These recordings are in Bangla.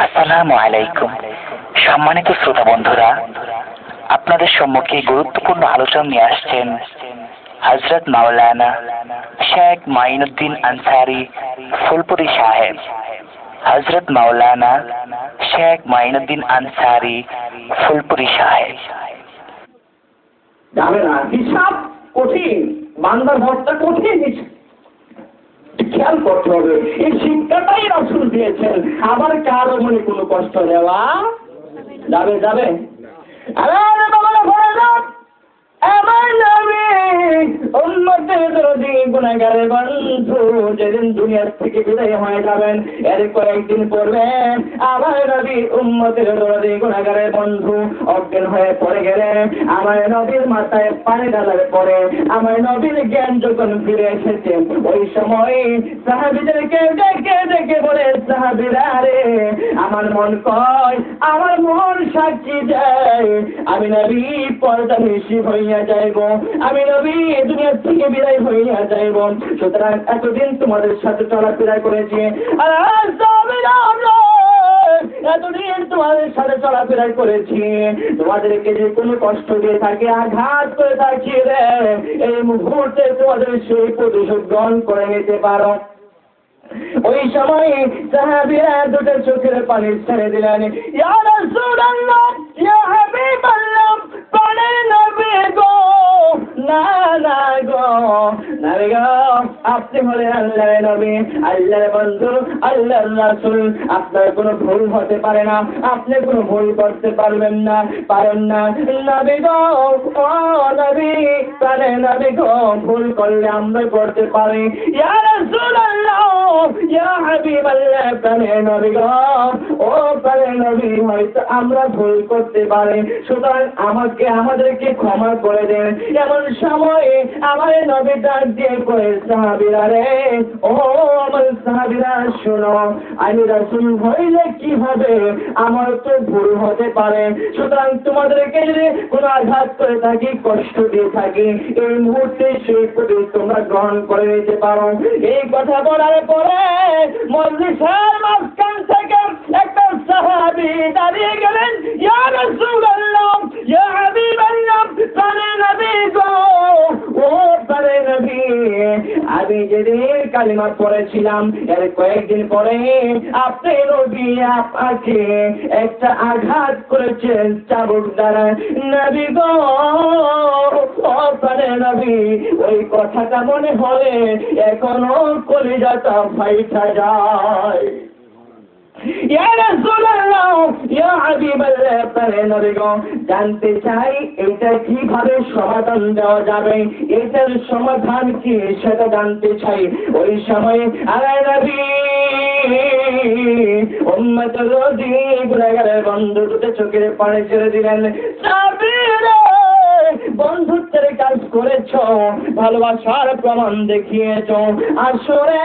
আসসালামু আলাইকুম। সম্মানিত শ্রোতা বন্ধুরা, আপনাদের সম্মুখে গুরুত্বপূর্ণ আলোচনা নিয়ে আসছেন হযরত মাওলানা শেখ মাইনুদ্দিন আনসারী ফুলপুরি সাহেব। হযরত মাওলানা শেখ মাইনুদ্দিন আনসারী ফুলপুরি সাহেব। যাবে না, হিসাব কঠিন, বান্দার ভরটা কঠিন। খেয়াল করতে হবে, এই শিক্ষাটাই রাসূল দিয়েছেন। আবার কারো মনে কোনো কষ্ট দেওয়া যাবে আরে বাবা ভরে যান। আমার নবী উম্মতের দরদি গুনাহগারের বন্ধু যেদিন দুনিয়া থেকে বিদায় হয়ে যাবেন, এর কয়েকদিন পড়বেন আমার নবী উম্মতের দরদি গুনাহগারের বন্ধু অজ্ঞান হয়ে পড়ে গেলেন। আমার নবীর মাথায় পানি ঢালার পরে আমার নবীর জ্ঞান যখন ফিরে এসেছে, ওই সময় সাহাবীদেরকে ডেকে বলে, সাহাবীরা রে, আমার মন কয়, আমার মন সাক্ষী দেয়, আমি নবী পর্দা নিশি হইয়া যাইব, আমি নবী দুনিয়া থেকে বিদায় হইয়া যাইব। সুতরাং এতদিন তোমাদের সাথে চলাফেরা করেছি, আর এতদিন তোমাদের সাথে চলাফেরা করেছি, তোমাদেরকে যে কোনো কষ্ট দিয়ে থাকে, আঘাত করে থাকি রে, এই মুহূর্তে তোমাদের সেই প্রতিশোধ গ্রহণ করে নিতে পারো। ওই সময় সাহাবীরা দুটো চোখের পানি ছেড়ে দিলেন। ইয়া রাসূলুল্লাহ, ইয়া হাবিবাল্লাহ, পানি নবী গো, না গো, আপনি হলেন আল্লাহর নবী, আল্লাহর বন্ধু, আল্লাহর রাসূল, আপনার কোনো ভুল হতে পারে না, আপনি কোনো ভুল করতে পারেন না। নবী গো, ও নবী, পানি নবী গো, ভুল করলে আমরা করতে পারি। ইয়া রাসূলুল্লাহ, ইয়া হাবিবাল্লাহ, পানি নবী গো, ও পানি নবী, হয়তো আমরা ভুল করতে পারি, সুতরাং আমাদেরকে ক্ষমা করে দেন। এমন সময় আমার নবী ডাক দিয়ে কয়ে, সাহাবীরা রে, ও আমার সাহাবীরা শোনো, আমি রাসূল হইলে কি হবে, আমার তো ভুল হতে পারে, সুতরাং তোমাদেরকে যদি কোনো আঘাত করে থাকি, কষ্ট দিয়ে থাকি, এই মুহূর্তে সেই প্রতিশোধ তোমরা গ্রহণ করে নিতে পারো। এই কথা বলার পরে মজলিসের মাঝখান থেকে একটা সাহাবী দাঁড়িয়ে গেলেন। ইয়া রাসূলুল্লাহ, ইয়া হাবিবাল্লাহ, পানি নবী গো, ও পানি নবী, আমি যেদিন কালিমা পড়েছিলাম, এর কয়েকদিন পরে আপনি নবী আপনাকে একটা আঘাত করেছেন চাবুক দ্বারা, নবী গো, ও পানি নবী, ওই কথাটা মনে হলে এখনো কলিজাটা ফাইটা যায়। ইয়া রাসূলুল্লাহ, ইয়া হাবিবাল্লাহ, পানি নবী গো, জানতে চাই এটা কিভাবে সমাধান দেওয়া যাবে, এটার সমাধান কি সেটা জানতে চাই। ওই সময় আরে নবী উম্মতের দরদি গুনাহগারের বন্ধু দুটো চোখের পানি ছেড়ে দিলেন। সাহাবীরা, বন্ধুত্বের কাজ করেছ, ভালোবাসার প্রমাণ দেখিয়েছ, আসলে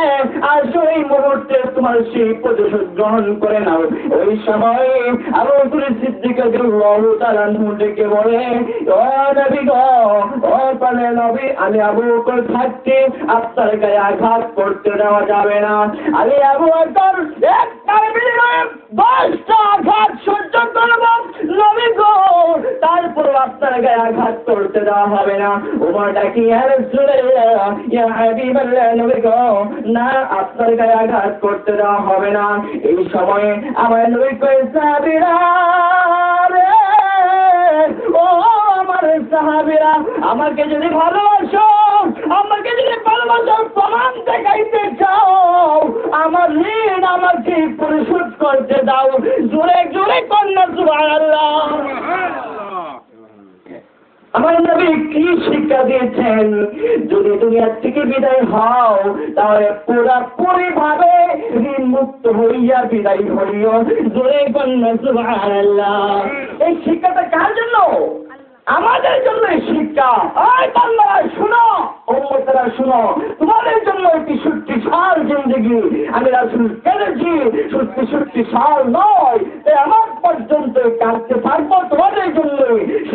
এই মুহূর্তে তোমার সেই প্রতিশোধ গ্রহণ করে নাও। ওই সময় আবু বকর সিদ্দিক রাদিয়াল্লাহু তাআলা ডেকে বলে, ও নবী গো, ও পানি নবী, আমি আবু বকর থাকতে আপনার গায়ে আঘাত করতে দেওয়া যাবে না। আমি আবু বকর একটার বিনিময়ে 10টা আঘাত সহ্য করব নবী গো, তারপর আপনার গায়ে আঘাত করতে দেওয়া হবে না। ওমর ডাকি, ইয়া রাসূলুল্লাহ, ইয়া হাবিবাল্লাহ, নবী গো, না, আপনার গায়ে আঘাত করতে দেওয়া হবে না। এই সময়ে আমার নবী কয়, সাহাবীরা রে, ও আমার সাহাবীরা, আমাকে যদি ভালোবাসো, আমাকে যদি ভালোবাসার প্রমাণ দেখাইতে চাও, আমার ঋণ আমাকে পরিশোধ করতে দাও। জোরে জোরে কন্যা সুবহানাল্লাহ। আমার নবী কি শিক্ষা দিয়েছেন, যদি দুনিয়ার থেকে বিদায় হও, তাহলে পুরোপুরি ভাবে ঋণ মুক্ত হইয়া বিদায় হইও। জোরে কন্যা সুবহানাল্লাহ। এই শিক্ষাটা কার জন্য? আমাদের জন্য এই শিক্ষা। এই বান্দারা শুনো, উম্মতেরা শুনো, তোমাদের জন্য একটি শক্তিশাল জিন্দেগি আমি রাসূল কেটেছি, শক্তিশাল নয়, আমার পর্যন্ত কাটতে থাকবো তোমাদের জন্য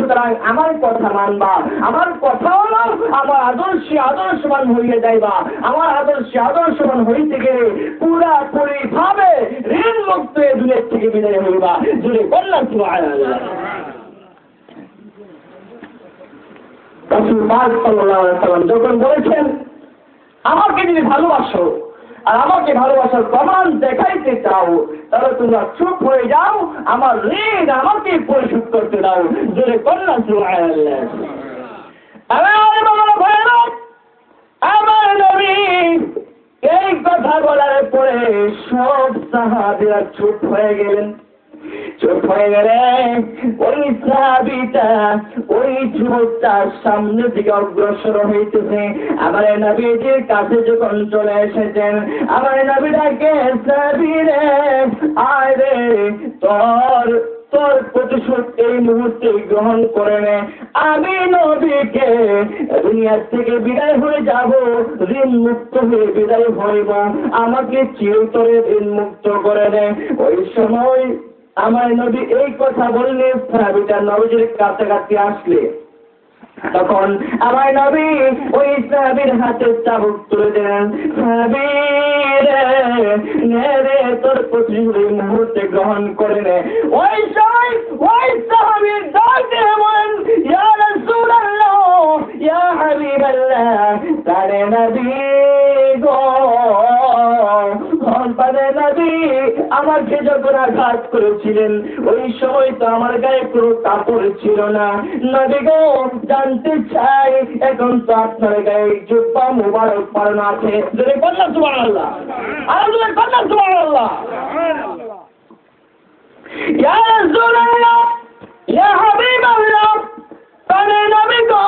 সুতরাং আমার কথা মানবা, আমার কথা হলো আমার আদর্শবান হইয়া যাইবা। আমার আদর্শবান হইতে গেলে পুরাপুরি ভাবে ঋণ মুক্ত হয়ে দুনিয়ার থেকে বিদায় হইবা। জুড়ে বললাম সুবহানাল্লাহ। রাসূল পাক সাল্লাল্লাহু আলাইহি ওয়াসাল্লাম যখন বলেছেন আমাকে যদি ভালোবাসো আর আমাকে ভালোবাসার প্রমাণ দেখাইতে চাও তাহলে তোমরা চুপ হয়ে যাও, আমার ঋণ আমাকে পরিশোধ করতে দাও। জোরে বললাম সুবহানাল্লাহ। আমার নবী এই কথা বলার পরে সব সাহাবীরা চুপ হয়ে গেলেন। ওই সাহাবীটা ওই যুবকটার সামনে দিকে অগ্রসর হইতেছে। আমার নবীজির কাছে যখন চলে এসেছেন, আমার নবীটাকে সাহাবীরে আয় রে তোর প্রতিশোধ এই মুহূর্তে গ্রহণ করে নে। আমি নবীকে দুনিয়ার থেকে বিদায় হয়ে যাব, ঋণ মুক্ত হয়ে বিদায় হইব, আমাকে চিরতরে ঋণ মুক্ত করে নে। ওই সময় আমার নবী এই কথা বললে সাহাবীটা নবীজির কাছাকাছি আসলে তখন আমার নবী ওই সাহাবীর হাতে চাবুক তুলে দেন। সাহাবী রে তোর প্রতিশোধ এই মুহূর্তে গ্রহণ করে নে। ওই সময় ওই সাহাবীর ডাকে বলেন ইয়া রাসূলুল্লাহ ইয়া হাবিবাল্লাহ, তারে নবী গো নবী আমাকে যখন আঘাত করেছিলেন ওই সময় তো আমার গায়ে কোনো কাপড় ছিল না। নবী গো জানতে চাই এখন তো আপনার গায়ে জুব্বা মুবারক পরানো আছে। যদি বললাম সুবহানাল্লাহ, আর যদি বললাম সুবহানাল্লাহ। ইয়া রাসূলুল্লাহ ইয়া হাবিবাল্লাহ, তারে নবী গো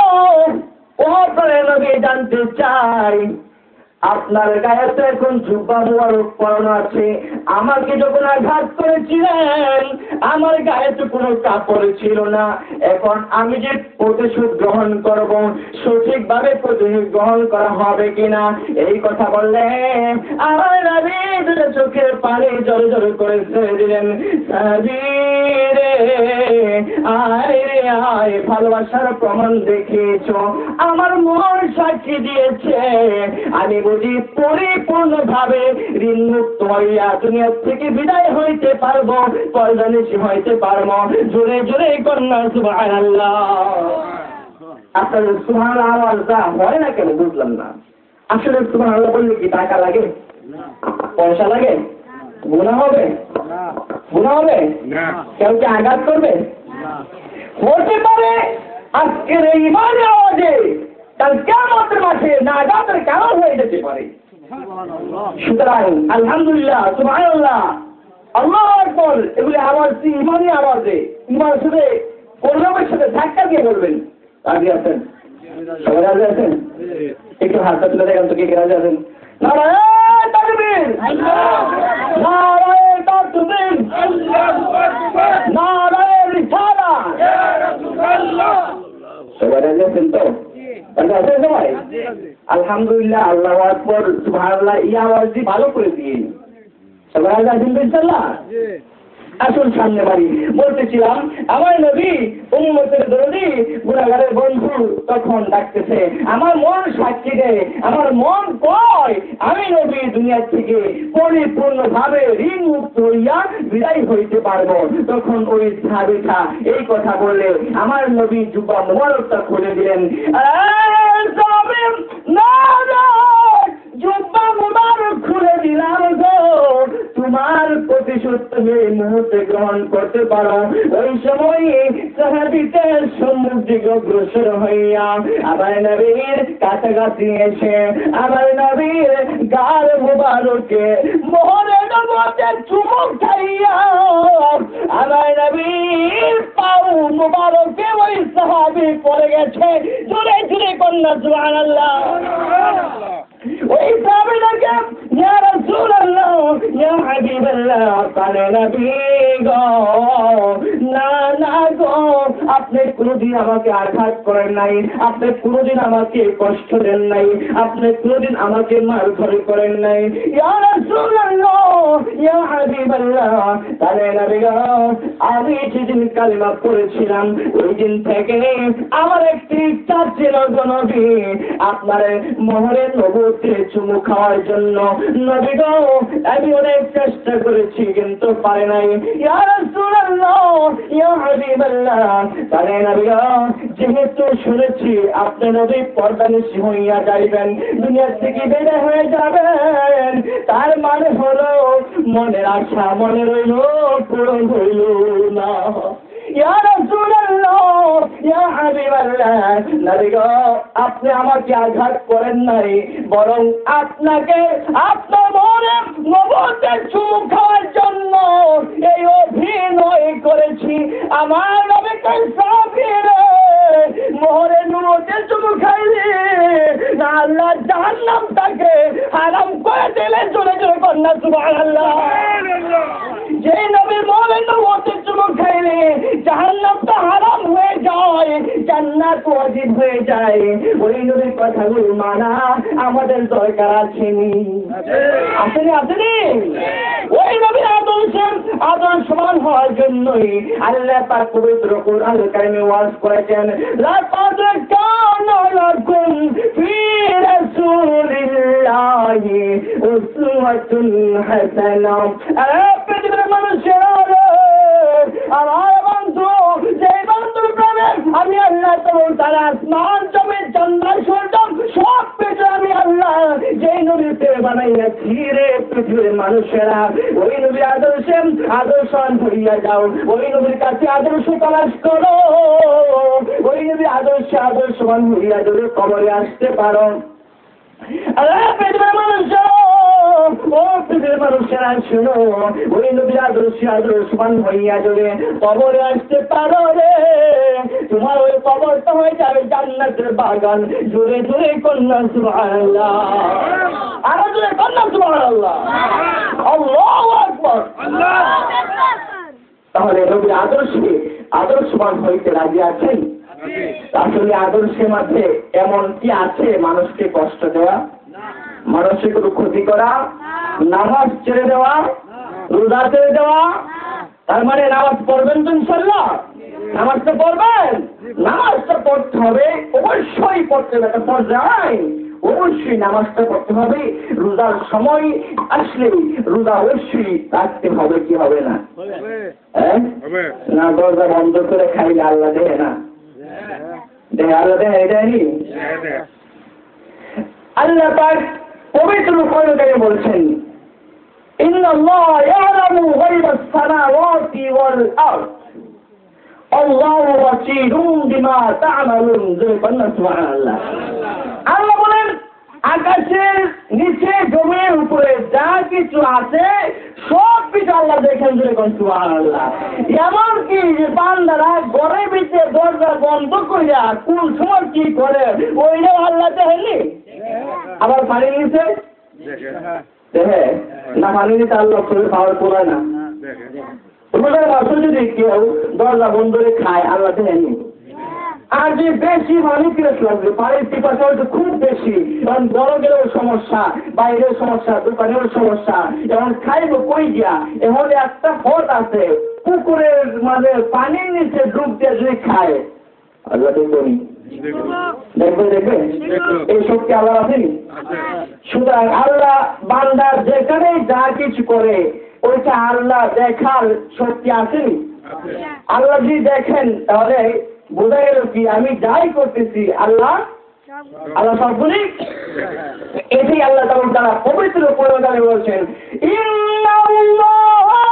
ও তারে নবী জানতে চাই আপনার গায়ে তো এখন জুব্বা মুবারক পরানো আছে, আমাকে যখন আঘাত করেছিলেন আমার গায়ে তো কোনো কাপড় ছিল না, এখন আমি যে প্রতিশোধ গ্রহণ করব সঠিকভাবে প্রতিশোধ গ্রহণ করা হবে কিনা এই কথা বললে আমার নবী চোখের পানি জোরে জোরে করে ছেড়ে দিলেন। সাহাবীরে আয় রে আয়, ভালোবাসার প্রমাণ দেখিয়েছ, আমার মন সাক্ষী দিয়েছে আমি বুঝি পরিপূর্ণভাবে ঋণ মুক্ত হইয়া দুনিয়া থেকে বিদায় হইতে পারবো, পরদানিশী হইতে পারবো। জোরে জোরে কন্যা সুবহানাল্লাহ। আসলে সুবহানাল্লাহ আওয়াজটা হয় না কেন বুঝলাম না। আসলে সুবহানাল্লাহ বললে কি টাকা লাগে, পয়সা লাগে, গুনাহ হবে, গুনাহ হবে, কেউ কি আঘাত করবে? হতে পারে আজকের এই ইমানের আওয়াজে কাল কিয়ামতের মাঠে নাজাতের কারণ হয়ে যেতে পারে। সুতরাং আলহামদুলিল্লাহ সুবহানাল্লাহ আল্লাহু আকবার এগুলি আওয়াজ ইমানি আওয়াজে ইমানের সাথে কলমের সাথে ধাক্কা দিয়ে বলবেন। রাজি আছেন? সবাই রাজি আছেন? একটু হাতটা তুলে দেখেন তো কে কে রাজি আছেন? নারায়ে তাকবীর, নারায়ে তাকবীর, নারায়ে রিসালাত, ইয়া রাসূলুল্লাহ। সবাই রাজি আছেন তো? সবাই আলহামদুলিল্লাহ আল্লাহু আকবার সুবহানাল্লাহ এই আওয়াজটি ভালো করে দিয়ে সবাই রাজি আছেন ইনশাআল্লাহ। আসুন সামনে বাড়ি বলতেছিলাম আমার নবী উম্মতের দরদি গুনাহগারের বন্ধু তখন ডাকতেছে, আমার মন সাক্ষী দেয়, আমার মন কয় আমি নবী দুনিয়া থেকে পরিপূর্ণভাবে ঋণ মুক্ত হইয়া বিদায় হইতে পারবো। তখন ওই সাহাবীটা এই কথা বললে আমার নবী জুব্বা মুবারকটা খুলে দিলেন। জুব্বা মুবারক খুলে দিলাম গো, তোমার প্রতিশোধ তুমি এই মুহূর্তে গ্রহণ করতে পারো। ওই সময় সাহাবীদের সম্মুখ দিকে অগ্রসর হইয়া আমার নবীর কাছাকাছি এসে আমার নবীর গাল মুবারকে মোহরের মধ্যে চুমুক খাইয়া আমার নবীর পাও মুবারকে ওই সাহাবী পড়ে গেছে। জোরে জোরে কন্যা সুবহানাল্লাহ। ওই সাহাবীটাকে ইয়া রাসূলুল্লাহ ইয়া হাবিবাল্লাহ, তারে নবী গো না না গো আপনি কোনোদিন আমাকে আঘাত করেন নাই, আপনি কোনোদিন আমাকে কষ্ট দেন নাই, আপনি কোনোদিন আমাকে মারধর করেন নাই। ইয়া রাসূলুল্লাহ, ইয়া হাবিবাল্লাহ, তাহলে নবী গো, আমি যেদিন কালিমা পড়েছিলাম ওই দিন থেকে আমার একটি ইচ্ছা ছিল গো নবী, আপনার মোহরের নবুতে চুমু খাওয়ার জন্য। নবী গো, আমি অনেক চেষ্টা করেছি কিন্তু পারে নাই। ইয়া রাসূলুল্লাহ, ইয়া হাবিবাল্লাহ, তাহলে নবী গো, যেহেতু শুনেছি আপনি নবী পর্দানিশী হইয়া যাইবেন, দুনিয়া থেকে বের হয়ে যাবেন, তার মানে হলো মনের আশা মনে রইল, পূরণ হইল না। ইয়া রাসূলুল্লাহ, ইয়া হাবিবাল্লাহ, নবী গো, আপনি আমাকে আঘাত করেন নাই, বরং আপনাকে আপনার মনে নবুয়তের চুমু খাওয়ার জন্য এই অভিনয় করেছি। আমার নবী কাইসাফির মোহরের নবুয়তের চুমু খাইলে না আল্লাহ জাহান্নামটাকে হারাম করে দিলে, জোরে জোরে কন্যা সুবহানাল্লাহ। যে নবীর মোহরের নবুয়তের চুমু খাইলে জাহান্নামটা হারাম হয়ে যায়, জান্নাত ওয়াজিব হয়ে যায়, ওই নবীর কথাগুলো মানা আমাদের দরকার আসেনি, আসেনি। ওই নবীর আদর্শবান হওয়ার জন্যই আল্লাহ পাক পবিত্র কোরআন কারিমে ওয়াজ করেছেন, লাকাদ কানা লাকুম ফি রাসূলিল্লাহি উসওয়াতুন হাসানাহ। পৃথিবীর মানুষেরা, আমার বন্ধু, যে বন্ধুর প্রেমে আমি আল্লাহ তাআলা আসমান জমিন জান্নাত সূর্য সব কিছু আমি আল্লাহ যেই নবীর প্রেমে বানাইয়াছি রে, পৃথিবীর মানুষেরা ওই নবীর আদর্শবান হইয়া যাও, ওই নবীর কাছে আদর্শ তালাশ করো, ওই নবীর আদর্শবান হইয়া যদি কবরে আসতে পারো। পৃথিবীর মানুষেরা শুনো, ওই নবীর আদর্শবান হইয়া যদি কবরে আসতে পারো রে, তোমার ওই কবরটা হয়ে যাবে জান্নাতের বাগান। জোরে জোরে কন্যা সুবহানাল্লাহ, আরো জোরে কন্যা সুবহানাল্লাহ, আল্লাহু আকবার। তাহলে নবীর আদর্শবান হইতে রাজি আছেন? আসলে আদর্শের মধ্যে এমন কি আছে মানুষকে কষ্ট দেওয়া, মানুষের কোনো ক্ষতি করা, নামাজ ছেড়ে দেওয়া, রোজা ছেড়ে দেওয়া? তার মানে নামাজ পড়বেন তো ইনশাআল্লাহ? নামাজটা পড়বেন, নামাজটা পড়তে হবে, অবশ্যই পড়তে হবে, একটা পর্যায় অবশ্যই নামাজটা পড়তে হবে। রোজার সময় আসলে রোজা অবশ্যই রাখতে হবে, কি হবে না? না দরজা বন্ধ করে খাইলে আল্লাহ দেয় না, আল্লাহ দেয়নি। আল্লাহ পাক পবিত্র কোরআনে বলছেন, ইন্নাল্লাহা ইয়ালামু গায়বাস সামাওয়াতি ওয়াল আরদ, আল্লাহু বাসীরুম বিমা তা'মালুন। সুবহানাল্লাহ। আল্লাহ বলেন, আকাশের নিচে জমির উপরে যা কিছু আছে সব কিছু আল্লাহ দেখেন। সুবহানাল্লাহ। এমনকি যে বান্দারা ঘরের ভিতরে দরজা বন্ধ করিয়া কোন সময় কি করে ওইটাও আল্লাহ দেখেননি। আবার পানি নিচে দেখে না, পানি নিতে আল্লাহ পাওয়ার করে না। তোমাদের বাসন যদি কেউ দরজা বন্ধ করে খায় আল্লাহ দেখেননি। আর যে বেশি পানি পিয়াস লাগবে, পানির পিপাসা হয়তো খুব বেশি, কারণ বড়দেরও সমস্যা, বাইরের সমস্যা, দোকানেও সমস্যা, এখন খাইব কই গিয়া। এখন একটা পথ আছে, পুকুরের মানে পানির নিচে ডুব দিয়ে যদি খায় আল্লাহ দেখবেনি, দেখবে এই শক্তি আল্লাহ আছেনি। সুতরাং আল্লাহ বান্দা যেখানে যা কিছু করে ওইটা আল্লাহ দেখার শক্তি আসেনি। আল্লাহ যদি দেখেন তাহলে বোঝা গেল কি আমি যাই করতেছি আল্লাহ সবগুলি। এটাই আল্লাহ তাআলা পবিত্র কোরআনে বলছেন, ইন্নাল্লাহা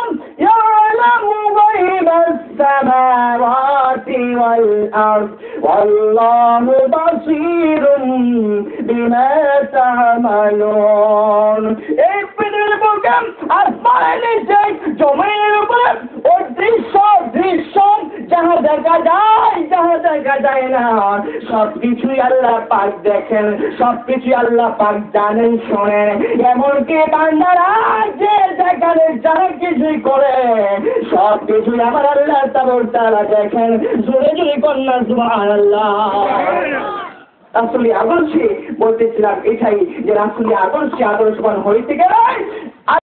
ইয়ালামু গায়বাস সামাওয়াতি ওয়াল আরদ ওয়াল্লাহু বাসীরুম বিমা তা'মালুন। এই পৃথিবীর বুকে আসমানের নিচে জমিনের উপরে ওই দৃশ্য যাহা দেখা যায় না, সবকিছুই আল্লাহ পাক দেখেন, সবকিছুই আল্লাহ পাক জানেন, শোনেন। এমনকি বান্দারা যে যেখানে যারা কিছুই করে সবকিছুই আমার আল্লাহ তাআলা দেখেন। জোরে জোরে কন্যা সুবহানাল্লাহ। রাসূলের আদর্শে বলতেছিলাম এটাই যে রাসূলের আদর্শবান হইতে গেলে